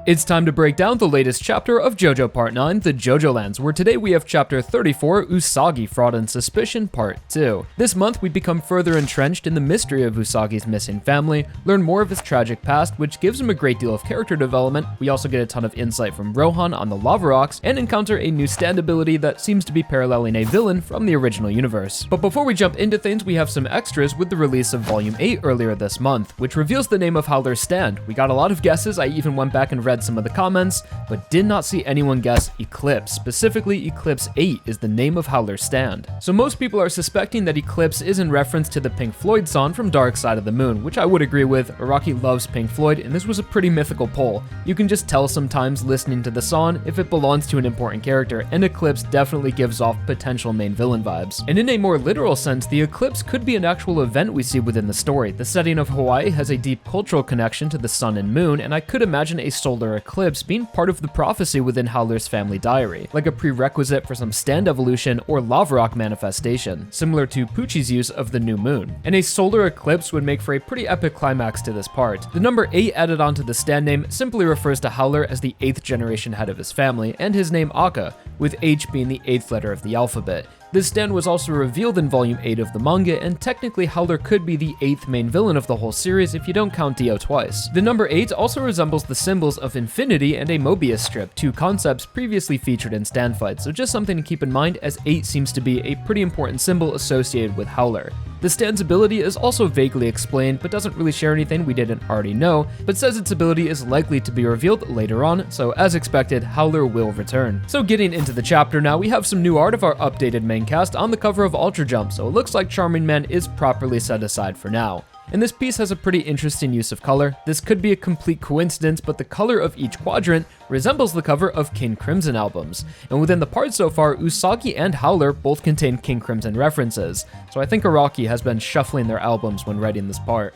It's time to break down the latest chapter of JoJo Part 9, the JoJo Lands, where today we have Chapter 34, Usagi Fraud and Suspicion Part 2. This month we become further entrenched in the mystery of Usagi's missing family, learn more of his tragic past, which gives him a great deal of character development. We also get a ton of insight from Rohan on the lava rocks, and encounter a new stand ability that seems to be paralleling a villain from the original universe. But before we jump into things, we have some extras with the release of Volume 8 earlier this month, which reveals the name of Howler's stand. We got a lot of guesses. I even went back and read some of the comments, but did not see anyone guess Eclipse. Specifically, Eclipse 8 is the name of Howler's stand. So most people are suspecting that Eclipse is in reference to the Pink Floyd song from Dark Side of the Moon, which I would agree with. Araki loves Pink Floyd, and this was a pretty mythical poll. You can just tell sometimes listening to the song if it belongs to an important character, and Eclipse definitely gives off potential main villain vibes. And in a more literal sense, the eclipse could be an actual event we see within the story. The setting of Hawaii has a deep cultural connection to the sun and moon, and I could imagine a solar eclipse being part of the prophecy within Howler's family diary, like a prerequisite for some stand evolution or lava rock manifestation, similar to Pucci's use of the new moon. And a solar eclipse would make for a pretty epic climax to this part. The number 8 added onto the stand name simply refers to Howler as the 8th generation head of his family, and his name Aka, with H being the 8th letter of the alphabet. This stand was also revealed in Volume 8 of the manga, and technically Howler could be the 8th main villain of the whole series if you don't count Dio twice. The number 8 also resembles the symbols of Infinity and a Mobius strip, two concepts previously featured in stand fights, so just something to keep in mind, as 8 seems to be a pretty important symbol associated with Howler. The stand's ability is also vaguely explained, but doesn't really share anything we didn't already know, but says its ability is likely to be revealed later on, so as expected, Howler will return. So getting into the chapter now, we have some new art of our updated main cast on the cover of Ultra Jump, so it looks like Charming Man is properly set aside for now. And this piece has a pretty interesting use of color. This could be a complete coincidence, but the color of each quadrant resembles the cover of King Crimson albums. And within the part so far, Usagi and Howler both contain King Crimson references, so I think Araki has been shuffling their albums when writing this part.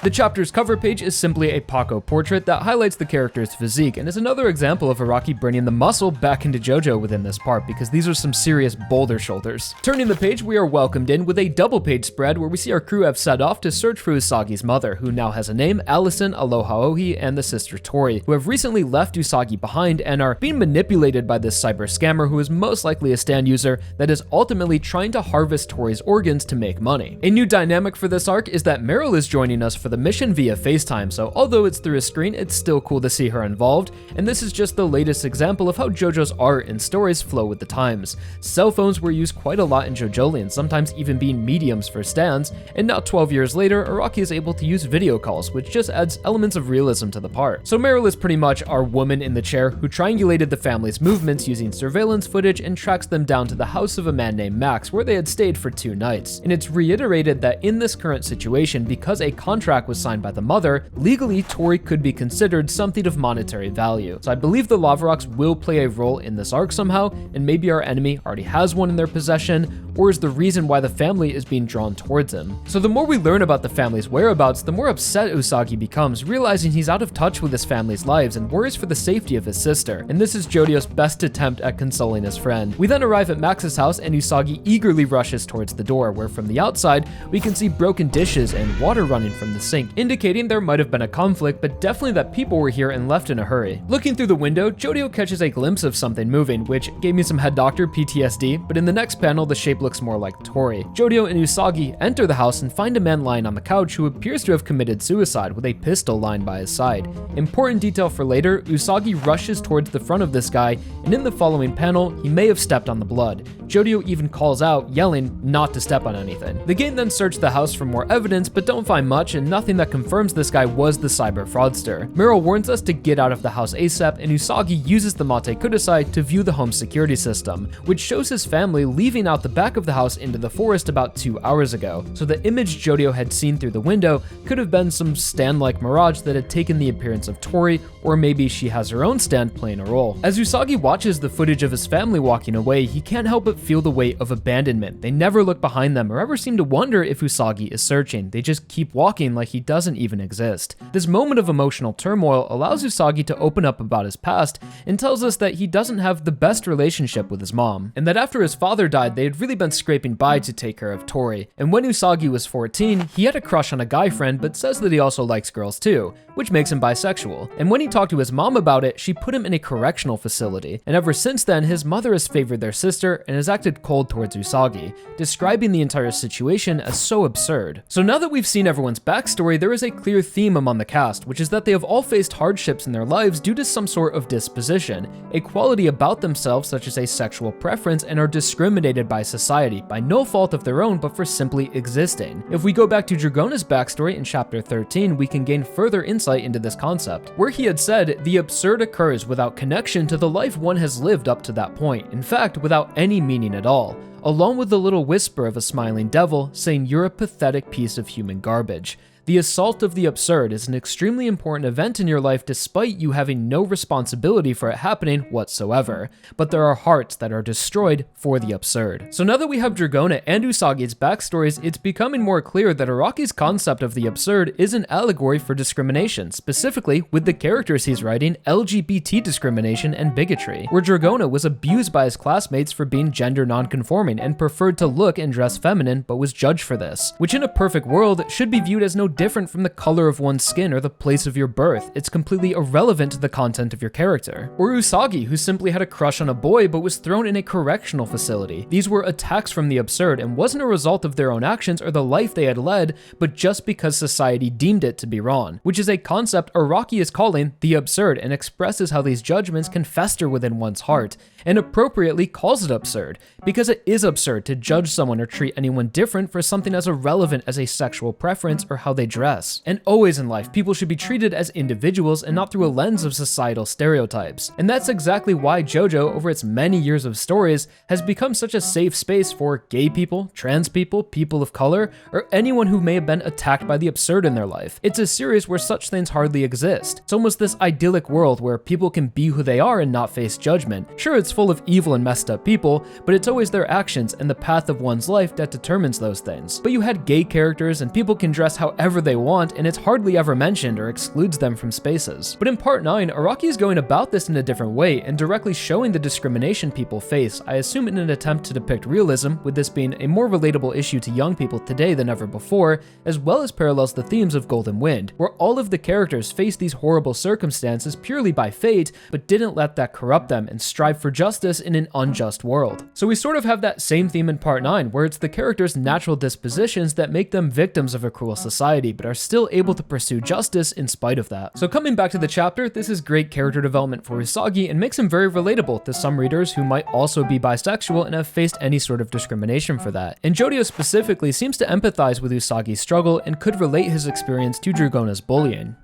The chapter's cover page is simply a Paco portrait that highlights the character's physique, and is another example of Araki bringing the muscle back into JoJo within this part, because these are some serious boulder shoulders. Turning the page, we are welcomed in with a double page spread where we see our crew have set off to search for Usagi's mother, who now has a name, Allison, Aloha Ohi, and the sister Tori, who have recently left Usagi behind and are being manipulated by this cyber scammer who is most likely a stand user that is ultimately trying to harvest Tori's organs to make money. A new dynamic for this arc is that Meryl is joining us for the mission via FaceTime, so although it's through a screen, it's still cool to see her involved, and this is just the latest example of how JoJo's art and stories flow with the times. Cell phones were used quite a lot in JoJoLands, sometimes even being mediums for stands, and now 12 years later, Araki is able to use video calls, which just adds elements of realism to the part. So Meryl is pretty much our woman in the chair who triangulated the family's movements using surveillance footage and tracks them down to the house of a man named Max, where they had stayed for 2 nights. And it's reiterated that in this current situation, because a contract was signed by the mother, legally Tori could be considered something of monetary value. So I believe the lava rocks will play a role in this arc somehow, and maybe our enemy already has one in their possession, or is the reason why the family is being drawn towards him. So the more we learn about the family's whereabouts, the more upset Usagi becomes, realizing he's out of touch with his family's lives and worries for the safety of his sister. And this is Jojo's best attempt at consoling his friend. We then arrive at Max's house, and Usagi eagerly rushes towards the door, where from the outside we can see broken dishes and water running from the sink, indicating there might have been a conflict, but definitely that people were here and left in a hurry. Looking through the window, Jojo catches a glimpse of something moving, which gave me some head doctor PTSD, but in the next panel the shape looks more like Tori. Jojo and Usagi enter the house and find a man lying on the couch who appears to have committed suicide with a pistol lying by his side. Important detail for later, Usagi rushes towards the front of this guy, and in the following panel, he may have stepped on the blood. Jojo even calls out, yelling not to step on anything. The gang then search the house for more evidence, but don't find much, and nothing that confirms this guy was the cyber fraudster. Meryl warns us to get out of the house ASAP, and Usagi uses the Mate Kudasai to view the home security system, which shows his family leaving out the back of the house into the forest about 2 hours ago. So the image Jojo had seen through the window could have been some stand-like mirage that had taken the appearance of Tori, or maybe she has her own stand playing a role. As Usagi watches the footage of his family walking away, he can't help but feel the weight of abandonment. They never look behind them or ever seem to wonder if Usagi is searching. They just keep walking like he doesn't even exist. This moment of emotional turmoil allows Usagi to open up about his past and tells us that he doesn't have the best relationship with his mom, and that after his father died, they had really been on scraping by to take care of Tori. And when Usagi was 14, he had a crush on a guy friend but says that he also likes girls too, which makes him bisexual. And when he talked to his mom about it, she put him in a correctional facility. And ever since then, his mother has favored their sister and has acted cold towards Usagi, describing the entire situation as so absurd. So now that we've seen everyone's backstory, there is a clear theme among the cast, which is that they have all faced hardships in their lives due to some sort of disposition, a quality about themselves such as a sexual preference, and are discriminated by society by no fault of their own but for simply existing. If we go back to Dragona's backstory in chapter 13, we can gain further insight into this concept, where he had said, "The absurd occurs without connection to the life one has lived up to that point, in fact without any meaning at all, along with the little whisper of a smiling devil saying you're a pathetic piece of human garbage. The assault of the absurd is an extremely important event in your life despite you having no responsibility for it happening whatsoever, but there are hearts that are destroyed for the absurd." So now that we have Dragona and Usagi's backstories, it's becoming more clear that Araki's concept of the absurd is an allegory for discrimination, specifically with the characters he's writing, LGBT discrimination and bigotry, where Dragona was abused by his classmates for being gender non-conforming and preferred to look and dress feminine but was judged for this, which in a perfect world should be viewed as no different from the color of one's skin or the place of your birth. It's completely irrelevant to the content of your character. Or Usagi, who simply had a crush on a boy but was thrown in a correctional facility. These were attacks from the absurd and wasn't a result of their own actions or the life they had led, but just because society deemed it to be wrong, which is a concept Araki is calling the absurd and expresses how these judgments can fester within one's heart, and appropriately calls it absurd, because it is absurd to judge someone or treat anyone different for something as irrelevant as a sexual preference or how they dress. And always in life, people should be treated as individuals and not through a lens of societal stereotypes. And that's exactly why JoJo, over its many years of stories, has become such a safe space for gay people, trans people, people of color, or anyone who may have been attacked by the absurd in their life. It's a series where such things hardly exist. It's almost this idyllic world where people can be who they are and not face judgment. Sure, it's full of evil and messed up people, but it's always their actions and the path of one's life that determines those things. But you had gay characters and people can dress however they want, and it's hardly ever mentioned or excludes them from spaces. But in part 9, Araki is going about this in a different way and directly showing the discrimination people face, I assume in an attempt to depict realism, with this being a more relatable issue to young people today than ever before, as well as parallels the themes of Golden Wind, where all of the characters face these horrible circumstances purely by fate, but didn't let that corrupt them and strive for justice in an unjust world. So we sort of have that same theme in part 9, where it's the characters' natural dispositions that make them victims of a cruel society, but are still able to pursue justice in spite of that. So coming back to the chapter, this is great character development for Usagi and makes him very relatable to some readers who might also be bisexual and have faced any sort of discrimination for that. And Jodio specifically seems to empathize with Usagi's struggle and could relate his experience to Dragona's bullying.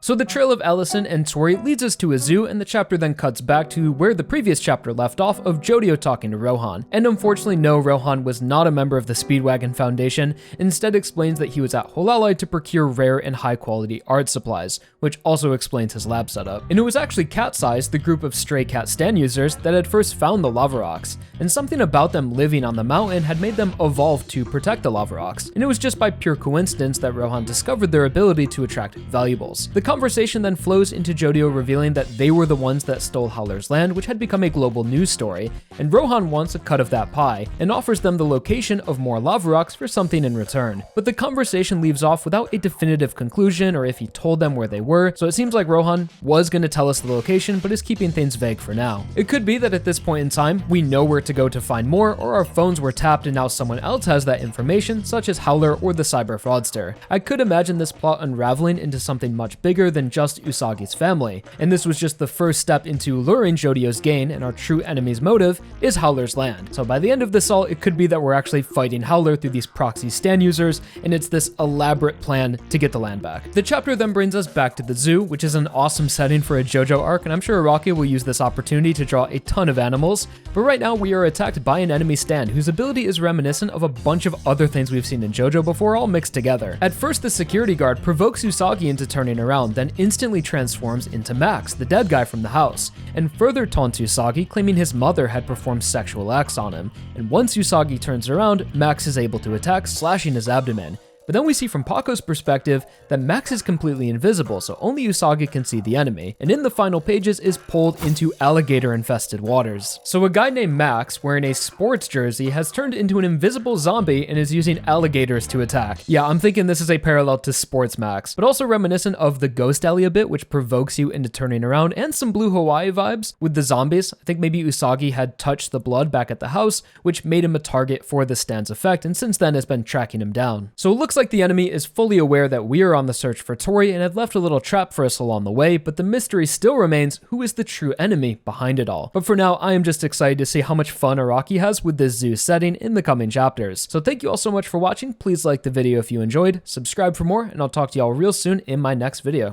So the trail of Allison and Tori leads us to a zoo, and the chapter then cuts back to where the previous chapter left off of Jodio talking to Rohan. And unfortunately, no, Rohan was not a member of the Speedwagon Foundation, instead explains that he was at Howler to procure rare and high quality art supplies, which also explains his lab setup. And it was actually Cat's Eyes, the group of stray cat stand users, that had first found the lava rocks, and something about them living on the mountain had made them evolve to protect the lava rocks. And it was just by pure coincidence that Rohan discovered their ability to attract valuables. The conversation then flows into Jodio revealing that they were the ones that stole Howler's land, which had become a global news story, and Rohan wants a cut of that pie, and offers them the location of more lava rocks for something in return. But the conversation leaves off without a definitive conclusion or if he told them where they were, so it seems like Rohan was going to tell us the location, but is keeping things vague for now. It could be that at this point in time, we know where to go to find more, or our phones were tapped and now someone else has that information, such as Howler or the cyber fraudster. I could imagine this plot unraveling into something much bigger than just Usagi's family, and this was just the first step into luring Jodio's gain, and our true enemy's motive is Howler's land. So by the end of this all, it could be that we're actually fighting Howler through these proxy stand users, and it's this elaborate plan to get the land back. The chapter then brings us back to the zoo, which is an awesome setting for a JoJo arc, and I'm sure Araki will use this opportunity to draw a ton of animals, but right now we are attacked by an enemy stand whose ability is reminiscent of a bunch of other things we've seen in JoJo before, all mixed together. At first, the security guard provokes Usagi into turning around, then instantly transforms into Max, the dead guy from the house, and further taunts Usagi, claiming his mother had performed sexual acts on him. And once Usagi turns around, Max is able to attack, slashing his abdomen. But then we see from Paco's perspective that Max is completely invisible, so only Usagi can see the enemy, and in the final pages is pulled into alligator-infested waters. So a guy named Max, wearing a sports jersey, has turned into an invisible zombie and is using alligators to attack. Yeah, I'm thinking this is a parallel to Sports Max, but also reminiscent of the Ghost Alley a bit, which provokes you into turning around, and some Blue Hawaii vibes with the zombies. I think maybe Usagi had touched the blood back at the house, which made him a target for the Stand's effect, and since then has been tracking him down. So it looks like the enemy is fully aware that we are on the search for Tori and had left a little trap for us along the way, but the mystery still remains who is the true enemy behind it all. But for now, I am just excited to see how much fun Araki has with this zoo setting in the coming chapters. So thank you all so much for watching. Please like the video if you enjoyed, subscribe for more, and I'll talk to y'all real soon in my next video.